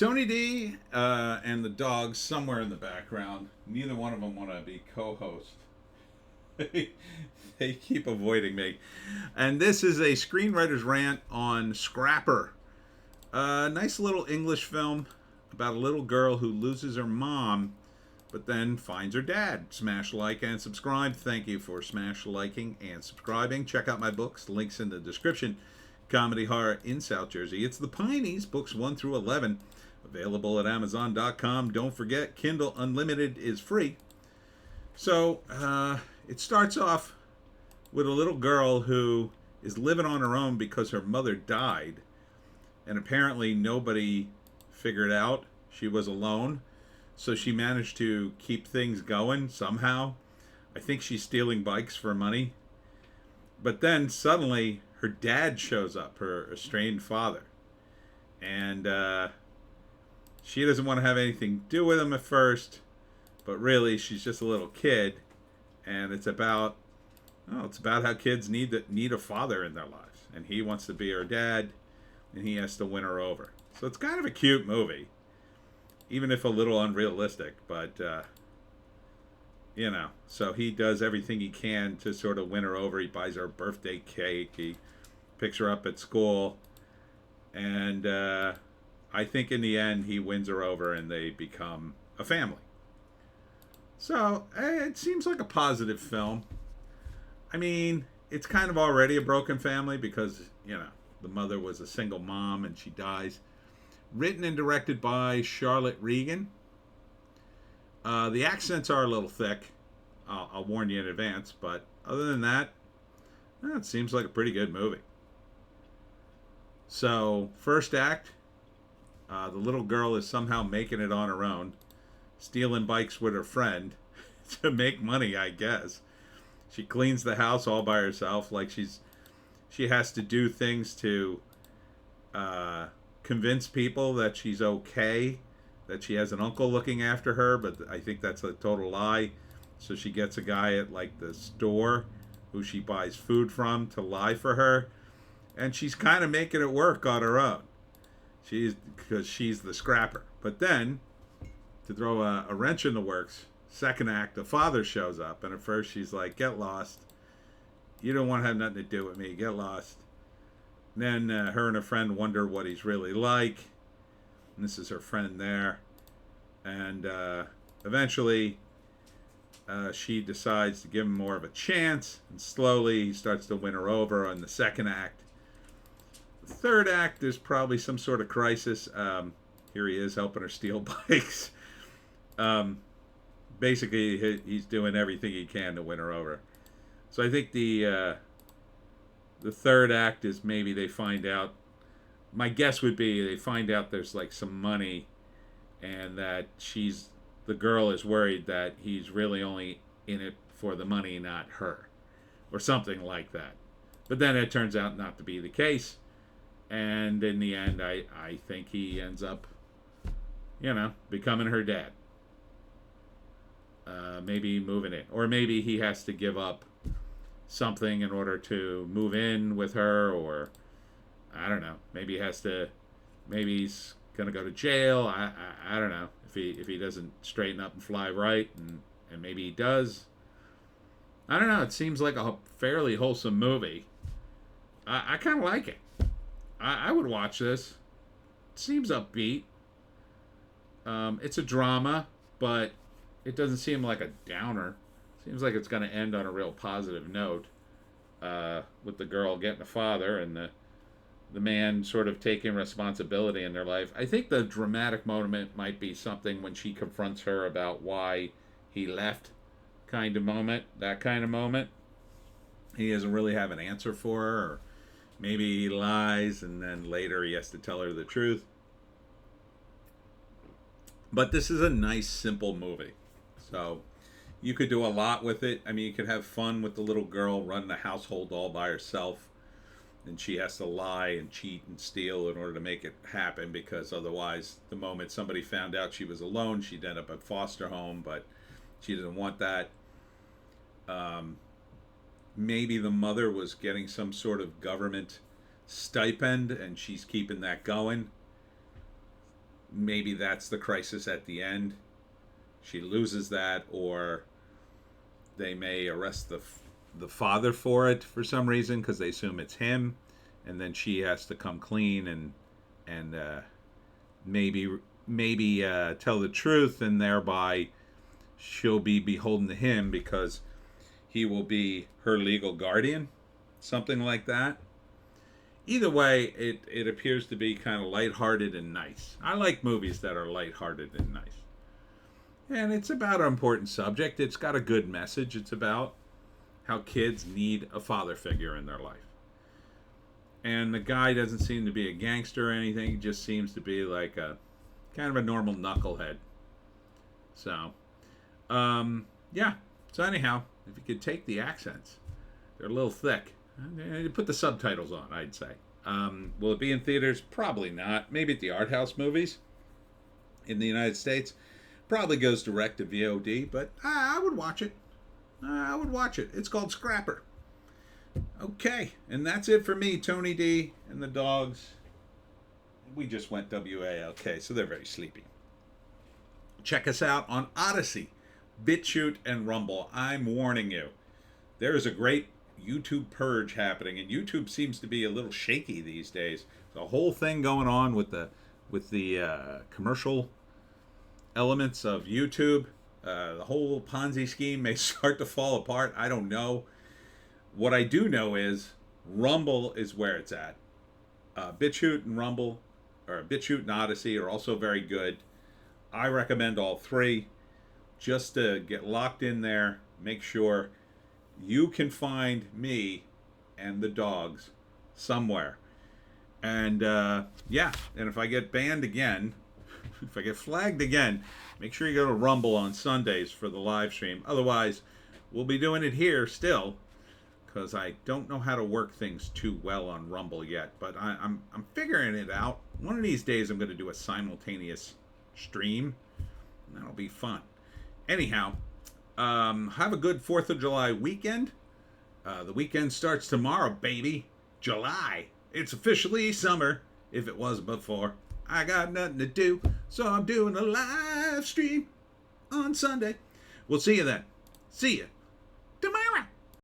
Tony D and the dogs somewhere in the background. Neither one of them want to be co-host. They keep avoiding me. And this is a screenwriter's rant on Scrapper. A nice little English film about a little girl who loses her mom, but then finds her dad. Smash like and subscribe. Thank you for smash liking and subscribing. Check out my books. Links in the description. Comedy horror in South Jersey. It's the Pineys, books 1 through 11. Available at Amazon.com. Don't forget, Kindle Unlimited is free. So, it starts off with a little girl who is living on her own because her mother died. And apparently nobody figured out she was alone. So she managed to keep things going somehow. I think she's stealing bikes for money. But then suddenly her dad shows up, her estranged father. And she doesn't want to have anything to do with him at first. But really, she's just a little kid. And it's about how kids need a father in their lives. And he wants to be her dad. And he has to win her over. So it's kind of a cute movie. Even if a little unrealistic. But, so he does everything he can to sort of win her over. He buys her a birthday cake. He picks her up at school. And I think in the end he wins her over and they become a family. So it seems like a positive film. I mean, it's kind of already a broken family because, the mother was a single mom and she dies. Written and directed by Charlotte Regan. The accents are a little thick. I'll warn you in advance. But other than that, it seems like a pretty good movie. So, first act, the little girl is somehow making it on her own. Stealing bikes with her friend to make money, I guess. She cleans the house all by herself. Like she has to do things to convince people that she's okay, that she has an uncle looking after her, but I think that's a total lie. So she gets a guy at like the store who she buys food from to lie for her, and she's kind of making it work on her own. Because she's the scrapper. But then, to throw a wrench in the works, second act, the father shows up, and at first she's like, "Get lost. You don't want to have nothing to do with me. Get lost." And then her and her friend wonder what he's really like. And this is her friend there. And eventually she decides to give him more of a chance. And slowly he starts to win her over on the second act. The third act, there's probably some sort of crisis. Here he is helping her steal bikes. Basically, he's doing everything he can to win her over. So I think the third act is maybe they find out. My guess would be they find out there's like some money, and that the girl is worried that he's really only in it for the money, not her, or something like that. But then it turns out not to be the case, and in the end, I think he ends up, becoming her dad. Maybe moving in, or maybe he has to give up something in order to move in with her, or I don't know. Maybe he's gonna go to jail. I don't know if he doesn't straighten up and fly right, and maybe he does. I don't know. It seems like a fairly wholesome movie. I kind of like it. I would watch this. It seems upbeat. It's a drama, but it doesn't seem like a downer. Seems like it's going to end on a real positive note, with the girl getting a father and the man sort of taking responsibility in their life. I think the dramatic moment might be something when she confronts her about why he left, kind of moment, that kind of moment. He doesn't really have an answer for her, or maybe he lies and then later he has to tell her the truth. But this is a nice, simple movie. So you could do a lot with it. I mean, you could have fun with the little girl running the household all by herself. And she has to lie and cheat and steal in order to make it happen, because otherwise, the moment somebody found out she was alone, she'd end up at foster home, but she didn't want that. Maybe the mother was getting some sort of government stipend and she's keeping that going. maybe that's the crisis at the end. She loses that, or they may arrest the father for it for some reason because they assume it's him, and then she has to come clean and maybe tell the truth, and thereby she'll be beholden to him because he will be her legal guardian, something like that. Either way, it appears to be kind of lighthearted and nice. I like movies that are lighthearted and nice. And it's about an important subject. It's got a good message. It's about how kids need a father figure in their life. And the guy doesn't seem to be a gangster or anything. He just seems to be like a kind of a normal knucklehead. So, yeah. So anyhow, if you could take the accents, they're a little thick. Put the subtitles on, I'd say. Will it be in theaters? Probably not. Maybe at the art house movies in the United States. Probably goes direct to VOD, but I would watch it. I would watch it. It's called Scrapper. Okay, and that's it for me, Tony D and the dogs. We just went WALK, so they're very sleepy. Check us out on Odysee, Bitchute, and Rumble. I'm warning you. There is a great YouTube purge happening, and YouTube seems to be a little shaky these days. The whole thing going on with the commercial elements of YouTube. The whole Ponzi scheme may start to fall apart. I don't know. What I do know is Rumble is where it's at. Bitchute and Rumble, or Bitchute and Odysee, are also very good. I recommend all three just to get locked in there. Make sure you can find me and the dogs somewhere. And yeah, and if I get banned again, if I get flagged again, make sure you go to Rumble on Sundays for the live stream. Otherwise, we'll be doing it here still, because I don't know how to work things too well on Rumble yet. But I'm figuring it out. One of these days, I'm going to do a simultaneous stream. And that'll be fun. Anyhow, have a good 4th of July weekend. The weekend starts tomorrow, baby. July. It's officially summer, if it was before. I got nothing to do, so I'm doing a live stream on Sunday. We'll see you then. See ya.